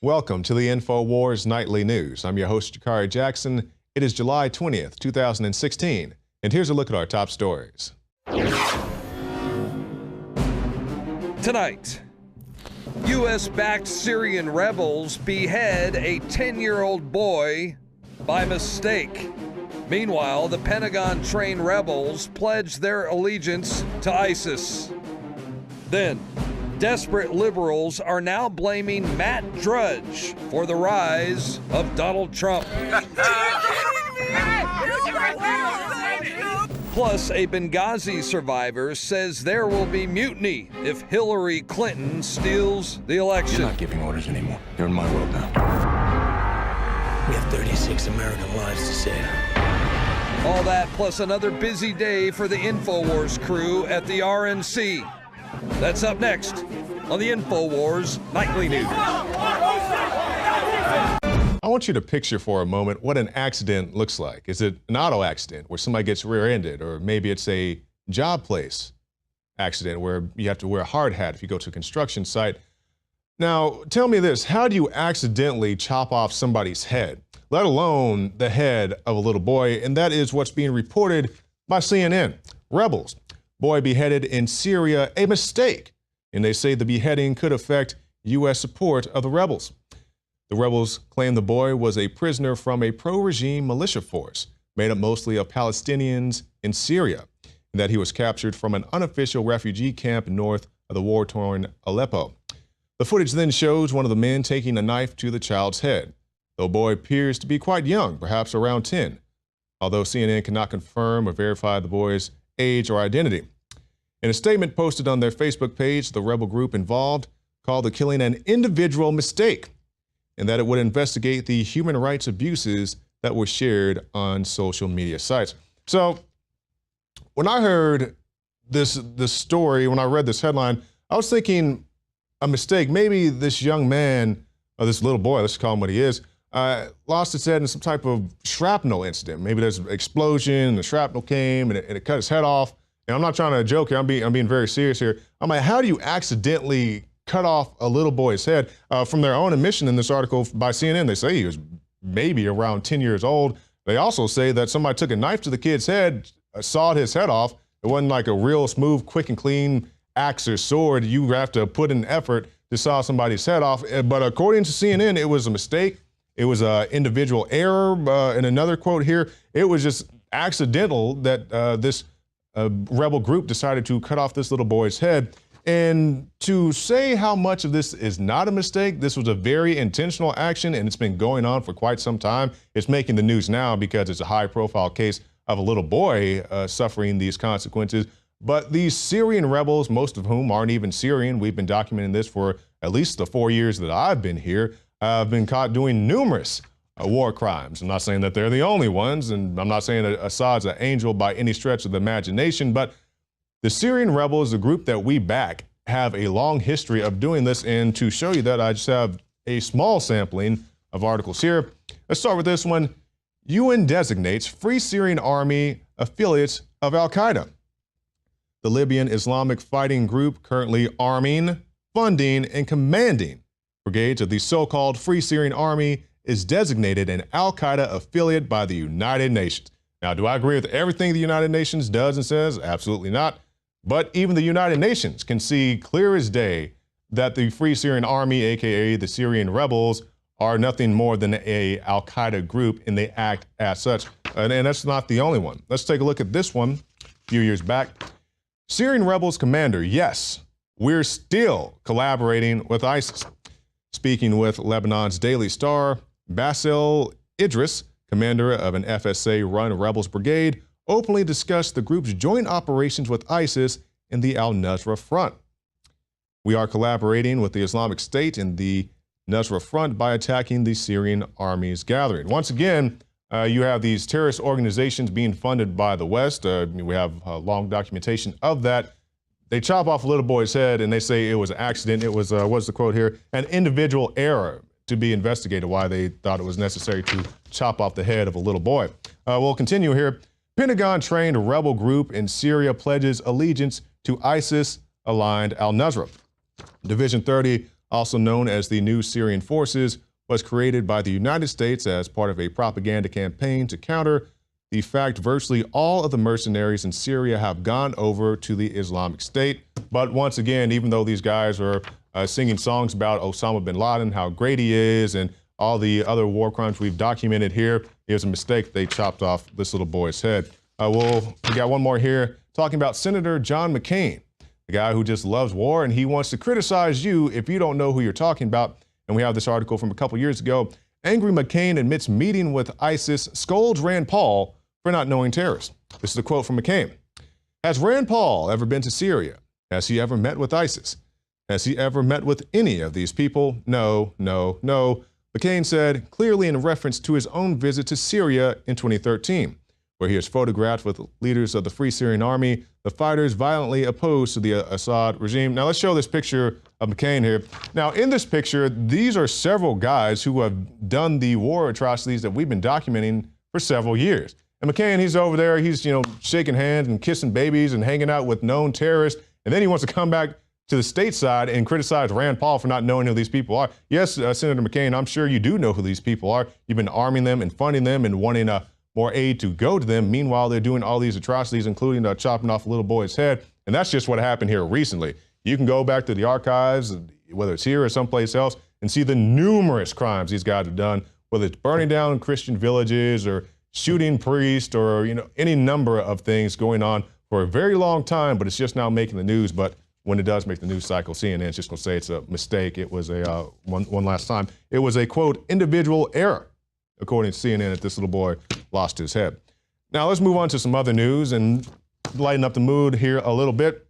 Welcome to the INFOWARS Nightly News. I'm your host, Jakari Jackson. It is July 20th, 2016, and here's a look at our top stories. Tonight, U.S.-backed Syrian rebels behead a 10-year-old boy by mistake. Meanwhile, the Pentagon-trained rebels pledge their allegiance to ISIS. Then, desperate liberals are now blaming Matt Drudge for the rise of Donald Trump. Plus, a Benghazi survivor says there will be mutiny if Hillary Clinton steals the election. You're not giving orders anymore. You're in my world now. We have 36 American lives to save. All that plus another busy day for the INFOWARS crew at the RNC. That's up next on the INFOWARS Nightly News. I want you to picture for a moment what an accident looks like. Is it an auto accident where somebody gets rear-ended, or maybe it's a job place accident where you have to wear a hard hat if you go to a construction site? Now, tell me this, how do you accidentally chop off somebody's head, let alone the head of a little boy? And that is what's being reported by CNN. Rebels, boy beheaded in Syria, a mistake. And they say the beheading could affect U.S. support of the rebels. The rebels claim the boy was a prisoner from a pro-regime militia force made up mostly of Palestinians in Syria, and that he was captured from an unofficial refugee camp north of the war-torn Aleppo. The footage then shows one of the men taking a knife to the child's head. The boy appears to be quite young, perhaps around 10, although CNN cannot confirm or verify the boy's age or identity. In a statement posted on their Facebook page, the rebel group involved called the killing an individual mistake, and that it would investigate the human rights abuses that were shared on social media sites. So when I heard this story, when I read this headline, I was thinking a mistake. Maybe this young man, or this little boy, let's call him what he is, lost his head in some type of shrapnel incident. Maybe there's an explosion, and the shrapnel came, and it cut his head off. And I'm not trying to joke here, I'm being very serious here. I'm like, how do you accidentally cut off a little boy's head? From their own admission in this article by CNN, they say he was maybe around 10 years old. They also say that somebody took a knife to the kid's head, sawed his head off. It wasn't like a real smooth, quick and clean axe or sword. You have to put in effort to saw somebody's head off. But according to CNN, it was a mistake. It was an individual error. In another quote here, it was just accidental that this rebel group decided to cut off this little boy's head. And to say how much of this is not a mistake, this was a very intentional action, and it's been going on for quite some time. It's making the news now because it's a high-profile case of a little boy suffering these consequences. But these Syrian rebels, most of whom aren't even Syrian, we've been documenting this for at least the 4 years that I've been here, have been caught doing numerous war crimes. I'm not saying that they're the only ones, and I'm not saying that Assad's an angel by any stretch of the imagination, but the Syrian rebels, the group that we back, have a long history of doing this. And to show you that, I just have a small sampling of articles here. Let's start with this one. UN designates Free Syrian Army affiliates of Al-Qaeda. The Libyan Islamic fighting group currently arming, funding, and commanding brigades of the so-called Free Syrian Army is designated an Al-Qaeda affiliate by the United Nations. Now, do I agree with everything the United Nations does and says? Absolutely not. But even the United Nations can see clear as day that the Free Syrian Army, aka the Syrian rebels, are nothing more than a Al-Qaeda group, and they act as such. And that's not the only one. Let's take a look at this one a few years back. Syrian rebels commander, yes, we're still collaborating with ISIS. Speaking with Lebanon's Daily Star, Basil Idris, commander of an FSA-run rebels brigade, openly discussed the group's joint operations with ISIS in the al-Nusra Front. We are collaborating with the Islamic State in the Nusra Front by attacking the Syrian army's gathering. Once again, you have these terrorist organizations being funded by the West. We have long documentation of that. They chop off a little boy's head and they say it was an accident. It was, what's the quote here? An individual error to be investigated, why they thought it was necessary to chop off the head of a little boy. We'll continue here. Pentagon-trained rebel group in Syria pledges allegiance to ISIS-aligned al-Nusra. Division 30 also known as the New Syrian Forces, was created by the United States as part of a propaganda campaign to counter the fact virtually all of the mercenaries in Syria have gone over to the Islamic State. But once again, even though these guys are singing songs about Osama bin Laden, how great he is, and all the other war crimes we've documented here, it was a mistake. They chopped off this little boy's head. We got one more here talking about Senator John McCain, the guy who just loves war, and he wants to criticize you if you don't know who you're talking about. And we have this article from a couple years ago. Angry McCain admits meeting with ISIS, scolds Rand Paul for not knowing terrorists. This is a quote from McCain. Has Rand Paul ever been to Syria? Has he ever met with ISIS? Has he ever met with any of these people? No, no, no. McCain said, clearly in reference to his own visit to Syria in 2013, where he is photographed with leaders of the Free Syrian Army, the fighters violently opposed to the Assad regime. Now let's show this picture of McCain here. Now in this picture, these are several guys who have done the war atrocities that we've been documenting for several years. And McCain, he's over there, he's, shaking hands and kissing babies and hanging out with known terrorists. And then he wants to come back to the stateside and criticize Rand Paul for not knowing who these people are. Yes, Senator McCain, I'm sure you do know who these people are. You've been arming them and funding them and wanting more aid to go to them. Meanwhile, they're doing all these atrocities, including chopping off a little boy's head. And that's just what happened here recently. You can go back to the archives, whether it's here or someplace else, and see the numerous crimes these guys have done, whether it's burning down Christian villages or shooting priests or, any number of things going on for a very long time, but it's just now making the news. But when it does make the news cycle, CNN's just gonna say it's a mistake. It was a, one last time, it was a, quote, individual error, according to CNN, that this little boy lost his head. Now let's move on to some other news and lighten up the mood here a little bit.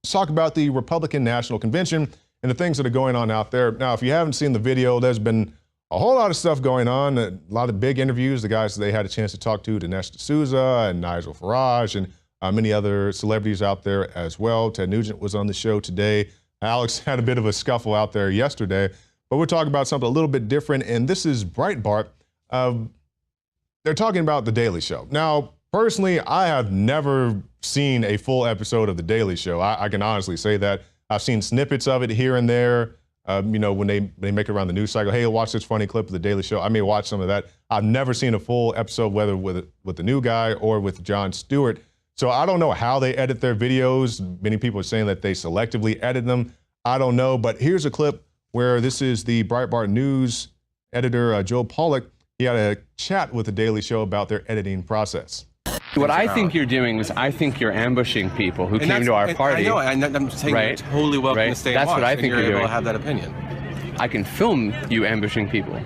Let's talk about the Republican National Convention and the things that are going on out there. Now, if you haven't seen the video, there's been a whole lot of stuff going on, a lot of big interviews. The guys they had a chance to talk to, Dinesh D'Souza and Nigel Farage and many other celebrities out there as well. Ted Nugent was on the show today. Alex had a bit of a scuffle out there yesterday, but we're talking about something a little bit different, and this is Breitbart. They're talking about The Daily Show. Now, personally, I have never seen a full episode of The Daily Show. I can honestly say that. I've seen snippets of it here and there. When they make it around the news cycle, hey, watch this funny clip of The Daily Show. I may watch some of that. I've never seen a full episode, whether with the new guy or with Jon Stewart. So I don't know how they edit their videos. Many people are saying that they selectively edit them. I don't know, but here's a clip where this is the Breitbart News editor, Joe Pollack. He had a chat with The Daily Show about their editing process. What I think you're doing is I think you're ambushing people who came to our party. I know, I'm saying right? you're totally welcome to stay and That's watch, what I and think you're you're able doing. to have that opinion. I can film you ambushing people.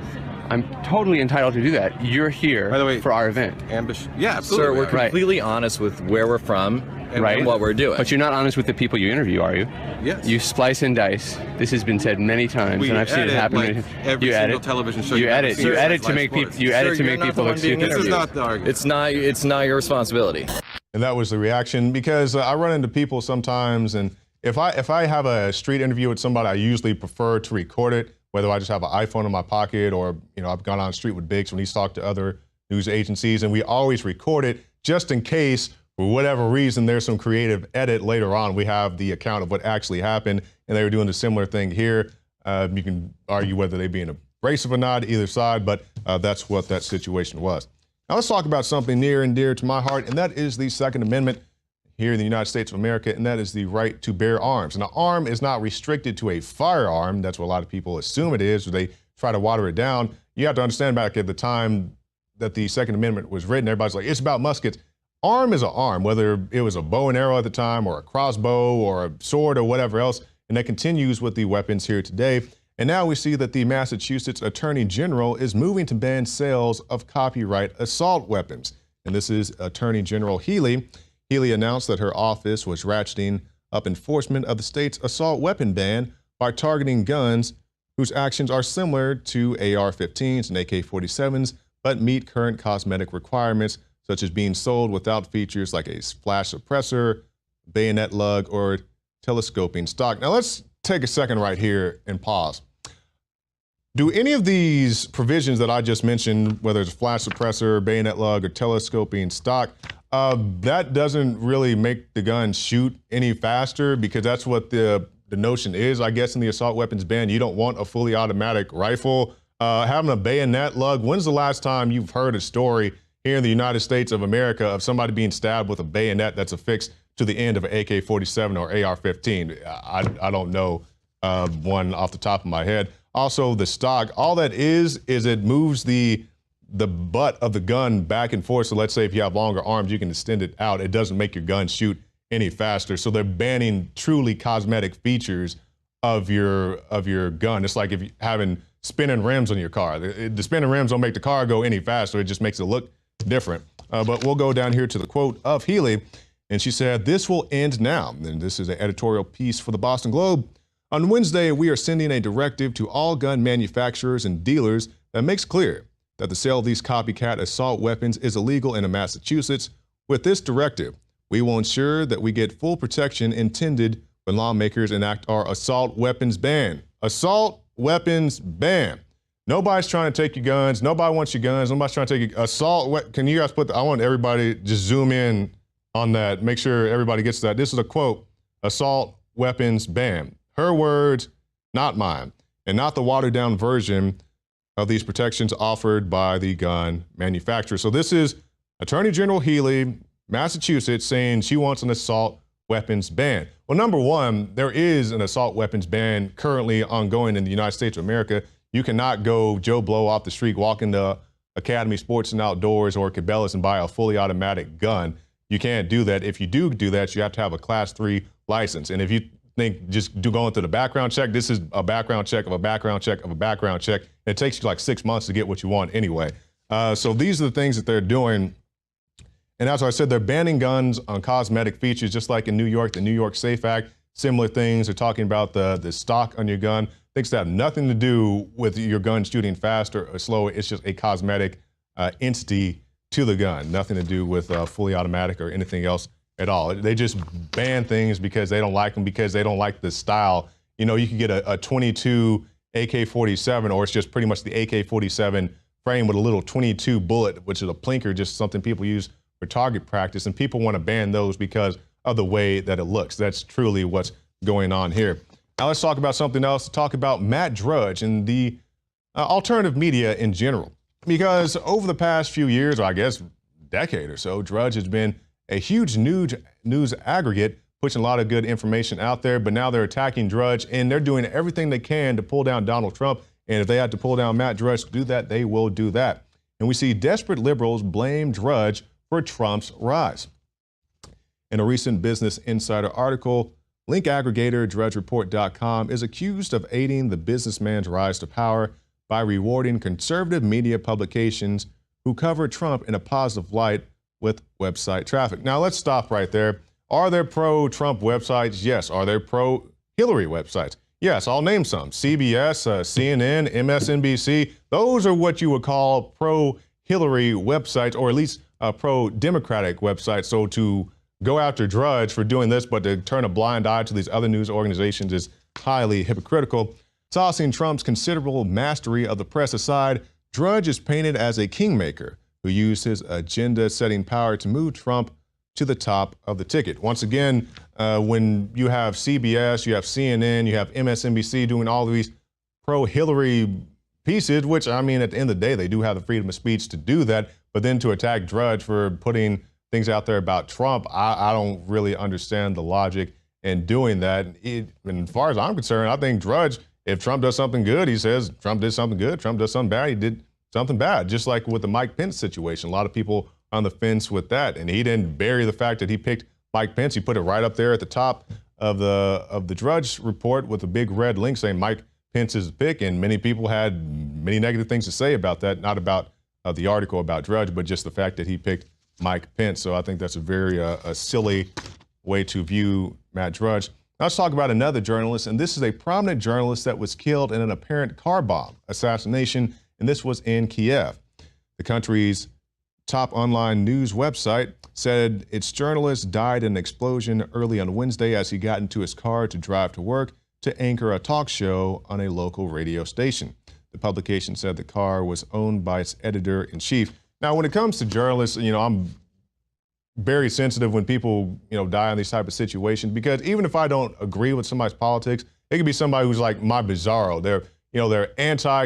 I'm totally entitled to do that. You're here By the way, for our event. Ambush? Yeah, absolutely. Sir, we're completely honest with where we're from and what we're doing. But you're not honest with the people you interview, are you? Yes. You splice and dice. This has been said many times, and I've seen it happen. Like every single television show You edit. You edit to make people. people. You edit to make people look stupid. This is not the argument. It's not your responsibility. And that was the reaction, because I run into people sometimes, and if I have a street interview with somebody, I usually prefer to record it, whether I just have an iPhone in my pocket or, I've gone on the street with Biggs when he's talked to other news agencies, and we always record it just in case, for whatever reason, there's some creative edit later on. We have the account of what actually happened, and they were doing a similar thing here. You can argue whether they being abrasive or not, either side, but that's what that situation was. Now let's talk about something near and dear to my heart, and that is the Second Amendment here in the United States of America, and that is the right to bear arms. And an arm is not restricted to a firearm. That's what a lot of people assume it is, or they try to water it down. You have to understand, back at the time that the Second Amendment was written, everybody's like, it's about muskets. Arm is an arm, whether it was a bow and arrow at the time or a crossbow or a sword or whatever else, and that continues with the weapons here today. And now we see that the Massachusetts Attorney General is moving to ban sales of copyright assault weapons. And this is Attorney General Healey. Healey announced that her office was ratcheting up enforcement of the state's assault weapon ban by targeting guns whose actions are similar to AR-15s and AK-47s, but meet current cosmetic requirements, such as being sold without features like a flash suppressor, bayonet lug, or telescoping stock. Now let's take a second right here and pause. Do any of these provisions that I just mentioned, whether it's flash suppressor, bayonet lug, or telescoping stock, that doesn't really make the gun shoot any faster, because that's what the the notion is, I guess, in the assault weapons ban, you don't want a fully automatic rifle. Having a bayonet lug, when's the last time you've heard a story here in the United States of America of somebody being stabbed with a bayonet that's affixed to the end of an AK-47 or AR-15? I don't know one off the top of my head. Also, the stock, all that is it moves the butt of the gun back and forth. So let's say if you have longer arms, you can extend it out. It doesn't make your gun shoot any faster. So they're banning truly cosmetic features of your gun. It's like if you're having spinning rims on your car. The spinning rims don't make the car go any faster. It just makes it look different. But we'll go down here to the quote of Healy. And she said, "This will end now." And this is an editorial piece for the Boston Globe. "On Wednesday, we are sending a directive to all gun manufacturers and dealers that makes clear that the sale of these copycat assault weapons is illegal in Massachusetts. With this directive, we will ensure that we get full protection intended when lawmakers enact our assault weapons ban." Assault weapons ban. Nobody's trying to take your guns. Nobody wants your guns. Nobody's trying to take your assault. Can you guys I want everybody just zoom in on that. Make sure everybody gets that. This is a quote, assault weapons ban. Her words, not mine, and not the watered down version of these protections offered by the gun manufacturer. So this is Attorney General Healy, Massachusetts, saying she wants an assault weapons ban. Well, number one, there is an assault weapons ban currently ongoing in the United States of America. You cannot go Joe Blow off the street, walk into Academy Sports and Outdoors or Cabela's and buy a fully automatic gun. You can't do that. If you do that, you have to have a Class 3 license. And if you think just going through the background check, this is a background check of a background check of a background check. It takes you like 6 months to get what you want anyway. So these are the things that they're doing. And as I said, they're banning guns on cosmetic features, just like in New York, the New York SAFE Act, similar things. They're talking about the stock on your gun, things that have nothing to do with your gun shooting faster or slower. It's just a cosmetic entity to the gun, nothing to do with fully automatic or anything else at all. They just ban things because they don't like them, because they don't like the style. You know, you can get a 22 AK-47, or it's just pretty much the AK-47 frame with a little 22 bullet, which is a plinker, just something people use for target practice, and people want to ban those because of the way that it looks. That's truly what's going on here. Now let's talk about something else. Talk about Matt Drudge and the alternative media in general. Because over the past few years, or I guess decade or so, Drudge has been a huge news aggregate, pushing a lot of good information out there, but now they're attacking Drudge, and they're doing everything they can to pull down Donald Trump. And if they had to pull down Matt Drudge to do that, they will do that. And we see desperate liberals blame Drudge for Trump's rise. In a recent Business Insider article, link aggregator DrudgeReport.com is accused of aiding the businessman's rise to power by rewarding conservative media publications who cover Trump in a positive light with website traffic. Now let's stop right there. Are there pro-Trump websites? Yes. Are there pro-Hillary websites? Yes, I'll name some. CBS, CNN, MSNBC. Those are what you would call pro-Hillary websites, or at least pro-Democratic websites. So to go after Drudge for doing this, but to turn a blind eye to these other news organizations is highly hypocritical. Tossing Trump's considerable mastery of the press aside, Drudge is painted as a kingmaker who used his agenda-setting power to move Trump to the top of the ticket. Once again, when you have CBS, you have CNN, you have MSNBC doing all of these pro-Hillary pieces, which, I mean, at the end of the day, they do have the freedom of speech to do that, but then to attack Drudge for putting things out there about Trump, I don't really understand the logic in doing that. And as far as I'm concerned, I think Drudge, if Trump does something good, he says Trump did something good. Trump does something bad, he did something bad. Just like with the Mike Pence situation, a lot of people on the fence with that, and he didn't bury the fact that he picked Mike Pence. He put it right up there at the top of the Drudge report with a big red link saying Mike Pence's pick, and many people had many negative things to say about that, not about the article about Drudge, but just the fact that he picked Mike Pence. So I think that's a very silly way to view Matt Drudge. Now let's talk about another journalist, and this is a prominent journalist that was killed in an apparent car bomb assassination, and this was in Kiev. The country's top online news website said its journalist died in an explosion early on Wednesday as he got into his car to drive to work to anchor a talk show on a local radio station. The publication said the car was owned by its editor-in-chief. Now, when it comes to journalists, you know, I'm very sensitive when people, die in these type of situations, because even if I don't agree with somebody's politics, it could be somebody who's like my Bizarro. They're anti